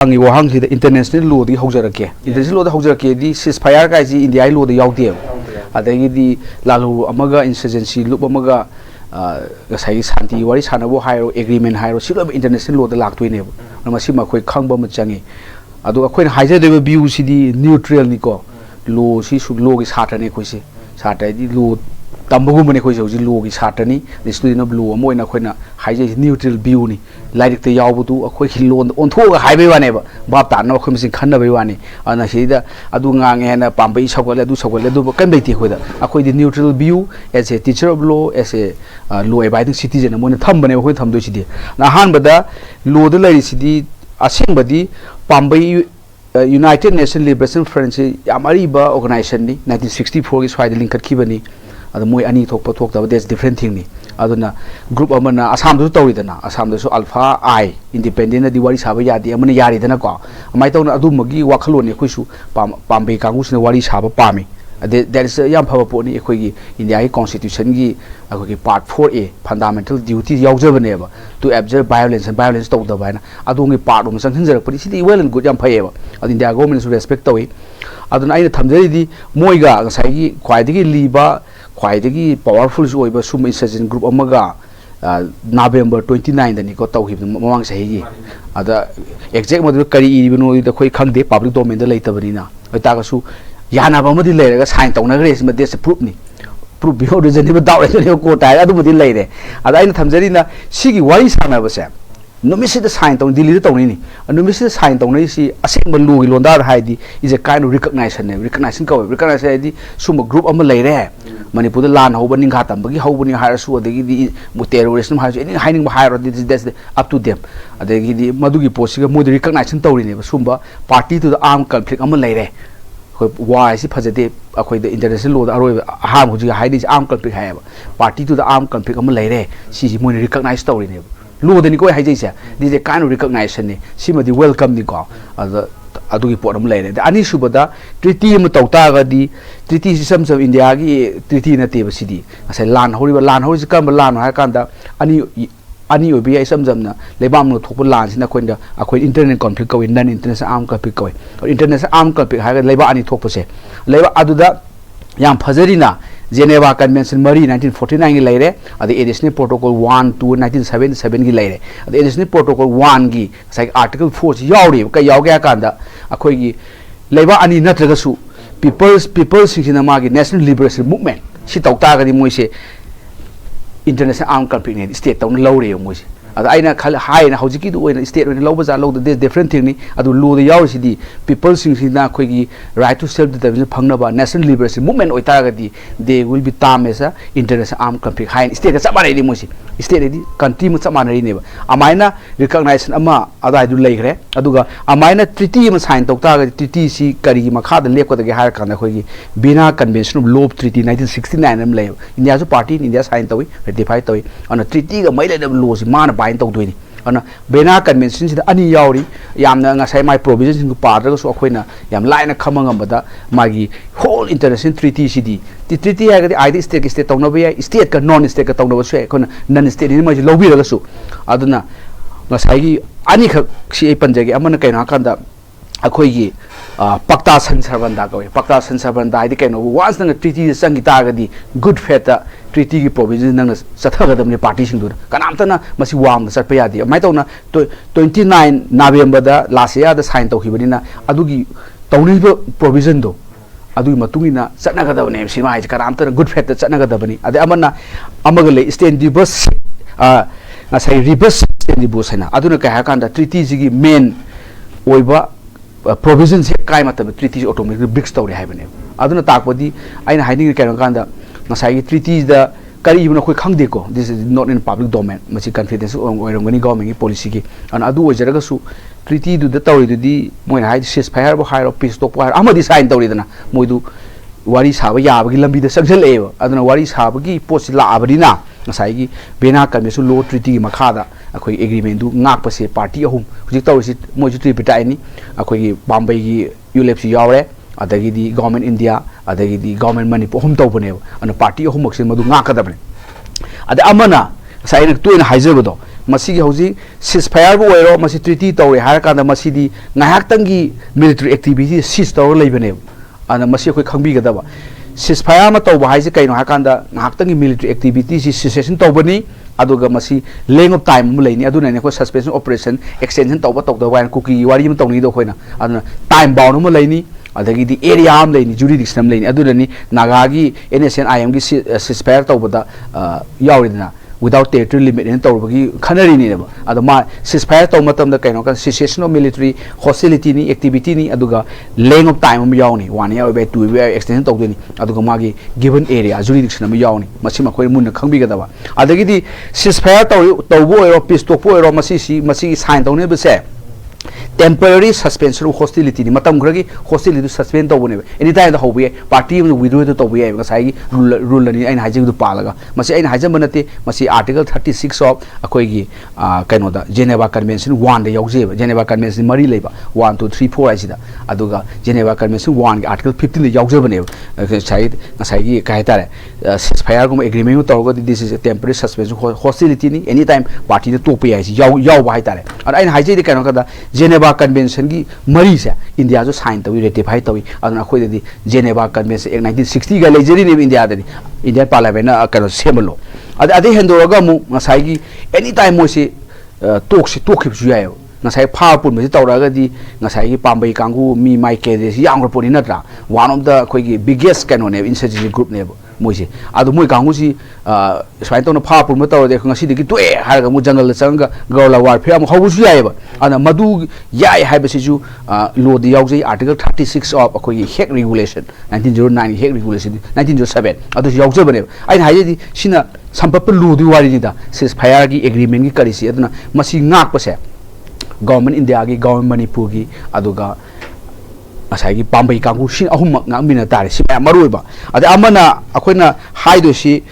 Ang iwahang sida international law di haujarake international law da haujarake di ceasefire kai ji India law da yaudem adagi di lalu amaga insurgency loop amaga sai santi wari sanabo hairo agreement hairo silo international law da laktoine na masi ma khoi khangba ma changi adu akhoi na haije de view sidi neutral ni ko law si su law gi satane khoi se sata di law tambugu mane khoi ji law gi satani the student of law moina khoi na haije neutral view ni like the yabutu akhoi ki loan on thoga haibe wane ba bap ta no khoi misin khanna bai wani ana sida adu ngang hena pambai sogole du kan bai ti khoi da akhoi the neutral view as a teacher of law as a law abiding citizen mo na tham bane khoi tham do sidi na han bada law da lai sidi asing badi pambai United Nations Liberation Front amari ba organization ni 1964 gi swai link khat khibani adu moi ani thok da that's different thing ni aduna group amana asam du tawri dana asam du alpha I independent di wari saba yadi amana yari dana ko amai tawna adu magi wakhalon ni khoisu pambe kangu sina wari saba pami that is yam phaba poni ekhoi gi India constitution gi akhoi part 4A fundamental duty yaujabane ba to observe violence and violence to da baina adu ngi part um sang hinjar pari sidi well and good yam phayeba adu India government should respect tawi aduna aina thamjari di moiga ngasai gi khwaidagi liba khwaidagi powerful oiba sum insurgent group amaga November 29 dani ko tawhi mamang sahi gi ada exact madu kari ibino da khoi khangde public domain da leitabani na ta ga su yana ba mudi leiraga sign tawna gre is made proof ni proof bi hodo jani ba daw ne ko ta adu mudi leire ada aina thamjari na sigi wari sana ba se numisi da sign tawni dili tawni ni numisi da sign tawni si aseng ba lu gi londa haidi is a kind of recognition ko recognition di suma group ama leire manipur da lan hoba ningha tambagi hobani harasu adagi di terrorism harasu any hiding hire that's up to them adagi di madugi posiga modi recognition tawri ne sumba party to the armed conflict ama leire why is it the international law harm who hide armed conflict have party to the armed conflict leire she recognize story law the Nico Hijay this is a kind of recognition sima the welcome the go adugi potom leire the ani subada treaty matauta di treaty systems of India gi treaty na te city as a land hori kam lan ha kanda ani obi ai samjamna lebam no thokpa lan sina khoinda akhoi internal conflict ko non international armed conflict ko international armed conflict ha leba ani thokpa se leba aduda yam phajari na Geneva Convention Mari 1949 gi leire adi additional protocol 1 to 1977 gi leire adi additional protocol 1 gi sai article 4 ji yauri ka yawga kanda akhoi gi leba ani natraga su people singina ma gi national liberation movement si tawta ga di moise international armed conflict ni state tawna lawre moise ada aina khal hai na hojiki du oina state oina lawba za law the different thing ni adu law the yaw sidi people singina khoi gi right to self determination phangna ba national liberation movement oita ga di they will be term as a international armed conflict hai state ga samare di moise state di country mu samare ni ba amaina recognition ama ada du leigre aduga amaina treaty ma sign tawta ga treaty si kari makha da lep ko da ga har kana khoi gi bina convention of law treaty 1969 am lay India so party in India sign tawi ratify tawi on a treaty ga maile da law si man bain taw doini ana bina convention sida ani yauri yamna ngasai mai provisions ku padra so akhoina yam laina khamanga bada magi whole international treaty sidi the treaty ha ga id state tawna ba state ka non state ka tawna ba so khona non state ni ma ji lobi ra so aduna ngasai gi ani khak si panjagi amana kaina kanda akhoi gi pakta sansarbanda ko pakta sansarbanda id kaino once na treaty sangita ga di good faith treaty gi provision nang sathaga damni party sing dur kanamta na masi wam da satpa yadi mai tawna 29 November da last year da sign tawhibani na adugi tawni provision do adugi matungina satnaga da ne sima ai kanamta na good faith da satnaga da bani ade amana amaga le stand reverse ngasai reverse stand reverse na aduna ka hakanda treaty gi main oiba provisions he kai matam treaty automatically breaks tawri haibane aduna takpodi aina hiding kai kanda ngasai treaties da kari ibna khoi khangde ko this is not in public domain machi confidence oirongani government policy ki an adu ojaraga su treaty du da tawri du di moi hai ceasefire bo hire peace talk bo amadi sign tawri dana moi du wari saba yabagi lambi da sangsel eba aduna wari sabagi post la abadina ngasai gi bena convention law treaty gi makhada akhoi agreement du ngak pase party ahum hujik tawri moi ju tripitai ni akhoi Bombay gi ULFC yawre adagi di government India adagi di government Manipur hum tawbane ana party ahum maksin madu ngak kadabne ada amana sai nak tuina haijabado मसी की हौजी सिसफायर बो ओइरो मसी treaty तौरे हार कांदा मसी दी ngahaktang military activity sis tawr leibane ana masi khoi khangbi gadaba सिसफायर में तब है कहीं ngahaktang military activity si cessation तौबनी aduga masi length of time लेनी अदुना को suspension operation extension तौब तौदबा कुकी वारी में तौनी दो खोइना अदुना time bound में लेनी अदगी दी area am लेनी jurisdiction लेनी अदुननी नागागी NSN IM की सिसफायर तौबदा यावरिदना without territory limit in tawbagi khanari ni ba adu ma ceasefire taw matam da kaino kan cessation of military hostility ni activity ni aduga length of time am yawni 1 year by 2 year extension taw ni aduga magi given area jurisdiction am yawni masi ma khoi mun khangbi ga da ba adagi di ceasefire taw bo ero peace talk bo ero masi sign taw ne ba se temporary suspension of hostility ni matam gragi hostility suspend taw ne anytime da hobi party withdraw to taw ye ngasai rule ni aina hajing du palaga masi aina hajam banate masi article 36 of akoi gi kaino da Geneva Convention 1 da yauje Geneva Convention mari leiba 1 2 3 4 aisida aduga Geneva Convention 1 gi article 15 da yauje bane sai ngasai gi kai tare ceasefire gum agreement tawga this is a temporary suspension hostility ni anytime party da top ye yaw ba hai tare aina haje di kaino ka Geneva Convention की मरी से India जो sign Tawi ratify Tawi अदना खोई दे Geneva Convention 1960 का लेजरी ने India दे India parliament ना कनो सेमलो अदे हेंदोरगा मु ngasai gi any time Mose Tonk जुयायो ngasai powerful me tawraga di ngasai gi pambai kangu mi mai ke de yang report natra one of the khoi gi biggest kano ne insurgency group ne moise adu moi kangu si swai to na powerful me tawde ngasi de gi to e har ga mu jungle changa gorla warfare am hobu su yai ba ana madu yai hai ba si ju law di yaw jai article 36 of khoi gi hack regulation 1909 hack regulation 1907 adu yaw je bane ai hai di sina sampap law di wari ni da ceasefire gi agreement gi kari si aduna masi ngak pa se government India की government manipur की अदुगा acai की पांबई कांगू सिन अहुम ngangmina tare si maru ba ade amana akoina haido si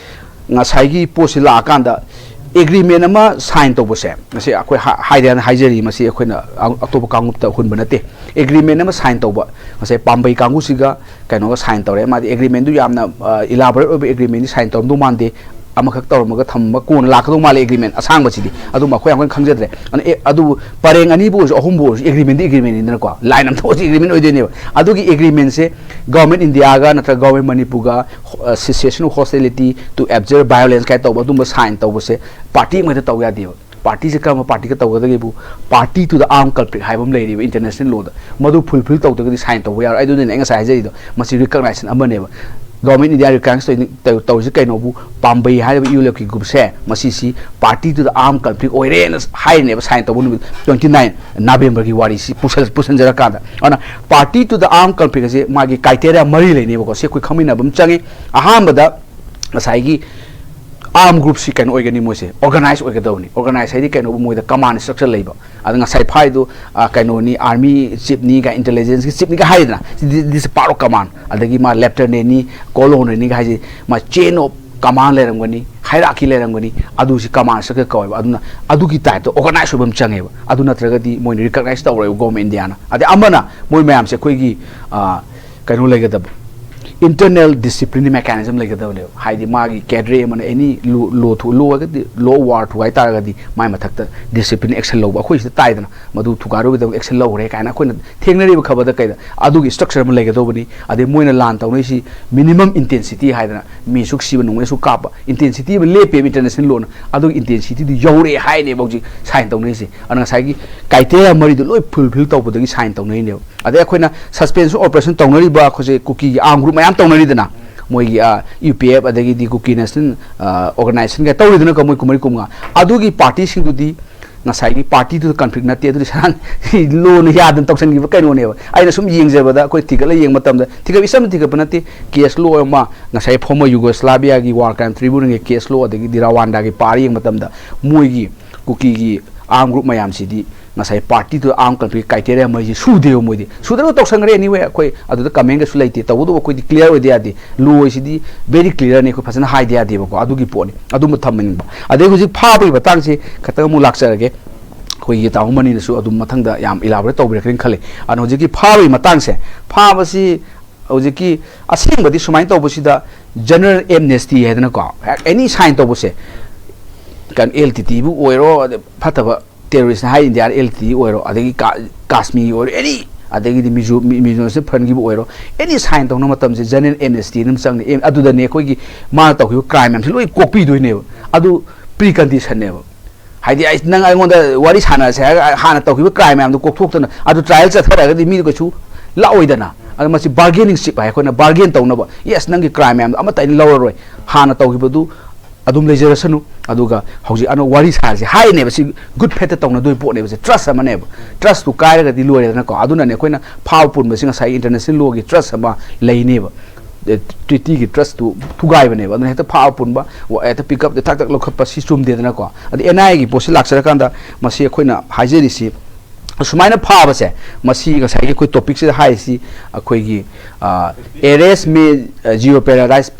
ngasai gi posi la kanda agreement ama sign to bose ngasi akoi haidan haijeri masi akoina atoba kangu ta hun banate agreement ama sign to ba ngasai पांबई Kangu siga kaino sign tore ma agreement du yamna elaborate agreement sign to du mande amakak tawramaga thamma kon lakadu male agreement asang bachidi adu ma khoi ang khangjadre adu pareng ani bo ahum bo agreement indra ko line am to agreement oidene adu gi agreement se government India ga natra government Manipur ga cessation of hostility to observe violence kai taw adu ma sign taw se party ma taw ya dio party se kam party ka taw ga bu party to the armed culprit haibam lei ri international law da madu fulfill taw da sign taw ya adu ne nga sai jai do masi recognition amane ba government India requires to is kind of Pambai have you group say Masisi party to the armed conflict or high never signed 29 November Wari Pusan Kada on a party to the armed conflict Magi Kaitera Marile neighbor say quick coming up Changi Ahambada Asagi armed groups she can organize organize any kind of the command structure labor and sai pai do kanoni army chip ni ga intelligence chip ni ga haidna this part of command adagi ma lieutenant ni colonel ni ga ma chain of command lerangani hierarchy lerangani adu si command structure ko aduna adu ki type to organize obam change adu natraga di moi recognize tawre government Indiana ade amana moi mayam se koi gi kanu legada internal discipline mechanism like the Heidi Magi cadre and any low to low war to I target my matak discipline excel low, who is the titan Madu to go with the excel low rake and I couldn't take the cover the Kaida Adu structure like a dobony at the Moina land on minimum intensity hydra me succeed when su kappa intensity will lay pay international loan Adu intensity the Yore high neighborhood sign down easy and a sagi Kaitera Marido low pull top with the sign down in at the Aquina suspense operation tonary bar cookie arm group am tawnaridana moi UPF adagi di Cookie National organization ga tawridana ka moi kumari kumga adugi party singudi ngasai gi party to conflict na te adu san lo na yadan tawsan gi kaino ne aina sum yingjabada koi tigala yeng matamda tiga isam tiga panati case law ma ngasai former Yugoslavia gi war crime tribunal gi case law adagi di Rwanda gi pari yeng matamda moi gi Cookie gi arm group mayam sidi ngasai party to arm conflict criteria mai sudeo moi di sudero tawsangre anyway koi adu comment ga sulaiti tawudo koi clear odi adi lo sidi very clear ne ko phasana hai dia de ko adu gi poni adu mathamin ba ade huji phabi batang se khata mu laksarage koi ye taw mani na su adu mathang da yam elaborate tawbre kring khale an huji gi phabi matang se phabasi huji ki asing badi sumai tawbusi da general amnesty hedna ko any sign tawbuse kan LTT bu oiro phataba terrorist hai India LTT oiro adagi Kashmir oiro any adagi di mizo se phan gi bu oiro any sign tong na matam se general amnesty nam sang ne adu da ne khoi gi ma taw hi crime am loi copy doi ne adu precondition ne haidi ai nang ai ngonda wari sana se hana taw hi crime am du kok thok tana adu trial cha thara ga di mi ko chu la oidana adu masi bargaining chip hai khona bargain taw na ba yes nang gi crime am ama tai law roi hana taw hi bu adum lejerasanu aduga hauji ano wari sa se hai ne basi good faith tawna doi po ne basi trust ama ne trust to kai ga di lore na ko aduna ne koina phau pun basi sai international law gi trust ama lei ne ba treaty gi trust to pugai bane ba aduna heta phau pun ba wa eta pick up the tak tak lokhat pa si chum de na ko adi NI gi posi laksara kanda masi koina haijeri si sumaina phaba se masi ga sai gi koi topic se hai si akoi gi arrest me zero paradise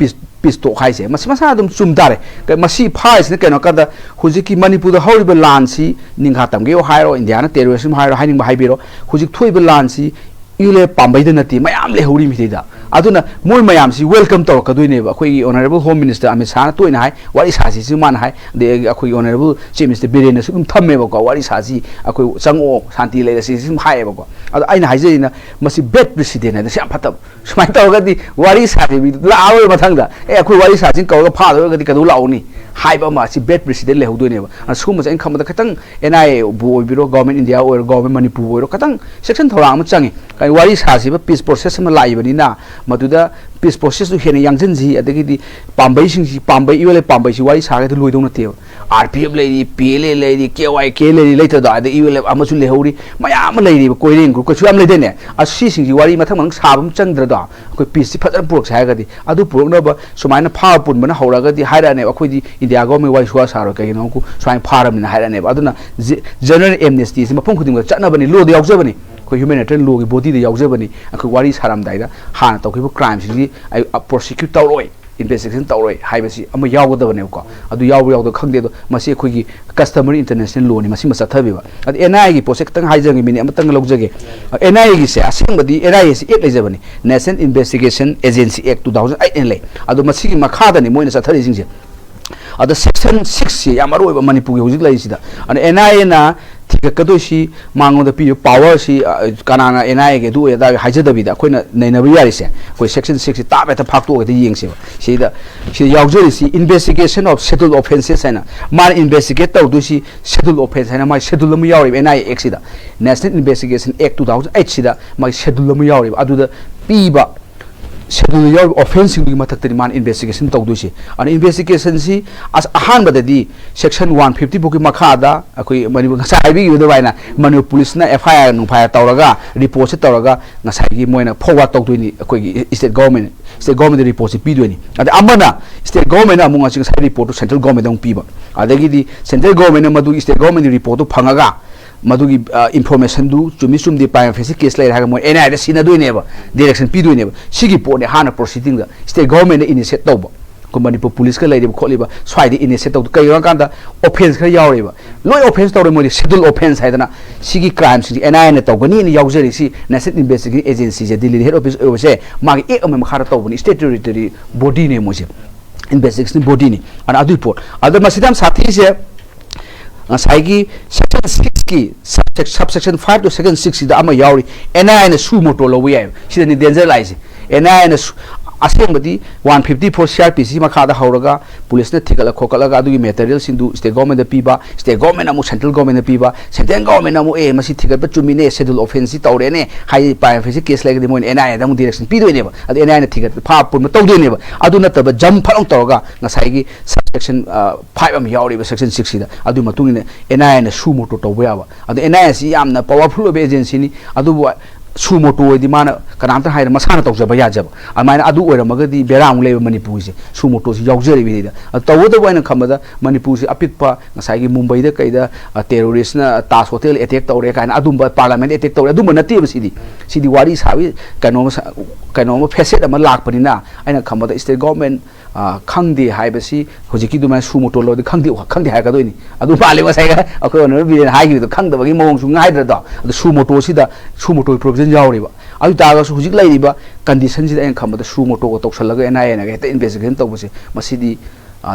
peace to hai se masi masa dum chum dare masi phais ne keno kada hujiki manipur da horiba lan si ningha tam ge hairo india na terrorism hairo haining ba haibiro hujik thoiba lan si ile pambai da nati mayam le hori mi da aduna moi mayam si welcome to ka doine ba khoi honorable home minister Amit Shah to ina hai wari sa si man hai de khoi honorable chief minister Biren su thamme ba ko wari sa si khoi chango shanti le si hai ba ko adu aina hai je na masi bad president na si am phatab smai to ga di wari sa bi la aw mathang da khoi wari sa sin ko ga pha do ga di ka du law ni hai ba ma si bad president le ho doine ba su ma chain kham da khatang NI bu biro government India or government Manipur or khatang section thora am changi kai wari sa si ba peace process ma lai ba ni na maduda peace process to hena yangjen ji adagi di pambai sing si pambai iwele pambai si wari sa ga loi dong na te RPF lady PLA lady KYK lady later da the iwele amasu le hori mayam lady ko ring ko chu am le de ne a si sing ji wari mathang mang sabam changdra da ko peace phadan purok sa ga di adu purok na ba sumaina pha pun bana hora ga di haira ne akhoi di India go me wai swa sa ro kai no ku swai pharam ni haira ne ba aduna general amnesty si mapong khuding chatna bani lo de yauk jabani ko humanitarian law gi body de yauk jabani akhoi wari saram dai da ha to ki crime si ai prosecute tawroi investigation tawroi haibasi ama yaugdabane ko adu yaug khangde do masi khoi gi customary international law ni masi masa thabi ba ad NI gi posek tang haijang mi ni am tang logjage NI gi se asing badi NI se ek lejabani National Investigation Agency Act 2008 en le adu masi gi makha da ni moina sa thari sing se adu section 6 se yamaroi ba Manipur gi hojik lai sida an NI na tika kadoshi mango da pi power si kanana NI ge du da haja da bi da koina nei na bi yari se koi section 6 ta beta phak to ge yeng se si da si yaujeri si investigation of scheduled offenses ana man investigate taw du si scheduled offense ana mai schedule mu yawri NI Act si da National Investigation Act 2008 si da mai schedule mu yawri adu da pi ba schedule your offense gi mathak tari man investigation taw du si an investigation si as ahan badadi section 150 boki makha da akoi mani ngasai bi gi do baina manu police na FIR nu phaya tawraga report se tawraga ngasai gi moina forward taw duini akoi state government report se pi duini ada amana state government amunga sing sai report to central government dong pi ba adagi di central government madu state government report to phangaga madugi information du chumi chum di prime face case lai ha mo NI da sina duine ba direction pi duine ba sigi po ne hana proceeding da state government initiate taw ba ko Manipur police ka lai de kholi ba swai di initiate taw kai ran kan da offense kha yaw ba loi offense taw mo di schedule offense hai da na sigi crime si NI na taw gani ni yaw jeri si National Investigation Agency je Delhi head office se ma gi ek am khara taw ni state territory body ne mo se investigation body ni an adu report adu masidam sathi se saigi section 6 ki subsection 5 to section 6 da ama yauri NI na su moto lo wi ai sida ni danger lai se NI na aseng badi 154 CRPC makha da hauraga police na thikala khokala ga adu material sindu state government da piba state government amu central government da piba central government amu masi thikal ba chumine schedule offense tawre ne hai prime face case like the mo NI da mu direction pi do ne ba adu NI na thikal pha pun taw do ne ba adu na ta ba jam phalong tawga ngasai gi section 5 am yauri ba section 6 da adu matung ne NI na su moto taw ba adu NI si yamna powerful agency ni adu sumo to di mana kanamta haira masana tawja ba yajab amaina adu oira magadi berang le Manipur se sumo to si yaujeri bi da tawda baina khamada Manipur se apikpa ngasai gi Mumbai da kaida terrorist na Taj Hotel attack tawre kaina adumba parliament attack tawre adumba nati ba sidi wari sawi kano facet ama lakpani na aina khamada state government khangdi haibasi hojiki dumai sumo to lo de khangdi ha ka doini adu pale ma sai ga akoi on bi ha gi do khangda bagi mong su ngai dra da sumo to si da sumo to provision yauri ba adu ta ga su hojik lai ba condition si da en khamada sumo to ko toksalaga NI na ga ta investigation to bose masidi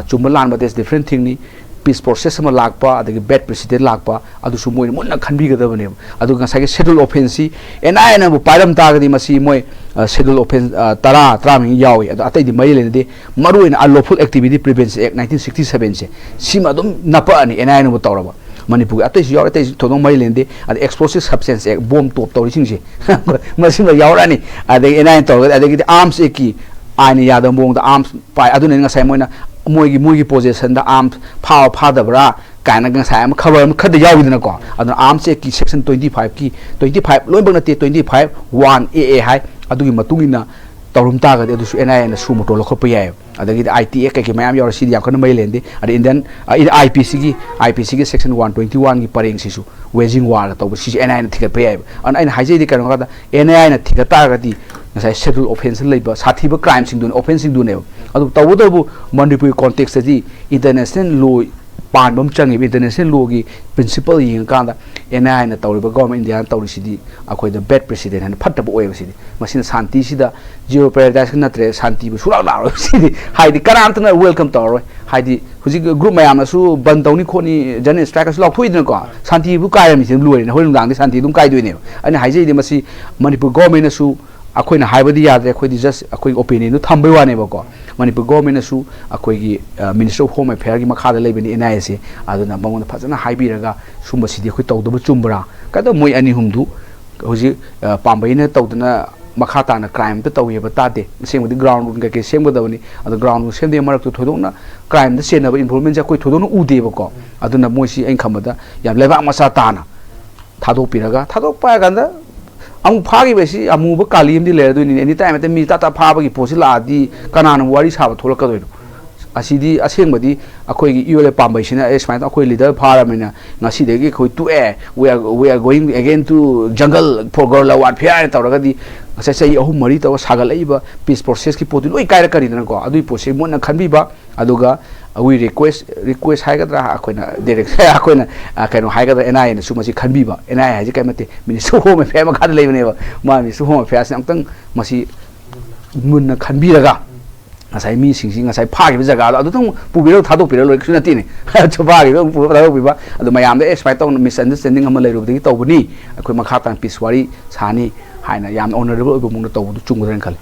chumbalan ba des different thing ni peace process ama lakpa adagi bad precedent lakpa adu su moi munna khanbi gadabane adu nga sai schedule offense NI na bu pairam ta gadi masi moi schedule offense tara traming yawi adu atai di mai le de maru in unlawful activity prevention act 1967 se sima dum napa ani NI na bu tawraba manipur atai yaw atai thodong mai le de adu explosive substance act bomb top tawri sing se masima yawrani adagi NI tawga adagi arms ki ani yada mong da arms pai adu ne nga sai moina moigi possession da arms pha da bra kaina nga sai am cover khad yawi dina ko adu arms ki section 25 loi bang na te 25 1 AA hai adu gi matungina tawrum ta ga adu su NI na su moto lo khop yai adagi ITA ke mayam yaw si ya khon mai lende adu indian IPC gi section 121 gi pareng si su waging war ta si NI na thikat yai an aina haije di kan ga NI na thikat ta ga di ngasai schedule offense leiba sathiba crime sing dun offense sing dun ne adu tawudabu manipur context di international law pan bam changi international law gi principle ying kanda NI na tawriba government India tawri sidi akoi the bad president and phattaba oi sidi masina santi sida zero paradise na tre santi bu sura la sidi haidi karamtana welcome tawroi haidi huji group mayam su ban tawni khoni jan strike su lok thoidna ko santi bu kai mi sim luoi na hoi dang di santi dum kai doi ne ani haije di masi manipur government na su akoi na haibadi yadre akoi di just akoi opinion nu thambai wane ba ko manipur government na su akoi gi minister of home affairs gi makha da leibani NI se aduna bangona phajana haibiraga sumba sidi akoi tawdaba chumbra kada moi ani humdu hoji pambai na tawdana makha ta na crime ta tawi ba ta de sengmadi ground run ke sengmadawni adu ground sende marak tu thodona crime da senaba information ja koi thodona ude ba ko aduna moi si ain khamada yam leba masa ta na thadok piraga thadok pa ganda amu phagi besi amu ba kalim di le do ni any time te mi ta pha ba gi posi la di kanana wari sa ba tholak ka do asidi asengmadi akoi gi yole pambai sina smai akoi leader phara mena ngasi de gi khoi tu we are going again to jungle for girl award fair tawraga di sai ahum mari taw sagal aiba peace process ki potin oi kaira kari na ko adui pose mon na khanbi ba aduga we request haigadra akoina direct akoina kaino haigadra NI na sumasi khanbi ba NI haji kai mate minister home affairs ma khad leibane ba ma minister home affairs amtang masi mun na khanbi raga asai mi sing asai phagi ba jaga adu tang pubiro thadok piro loi suna tini choba gi pu thadok biba adu mayam de expect on misunderstanding ama leiru de tawbuni akoi makha tan peace wari sani haina yam honorable obo mung na tawbu chungren khal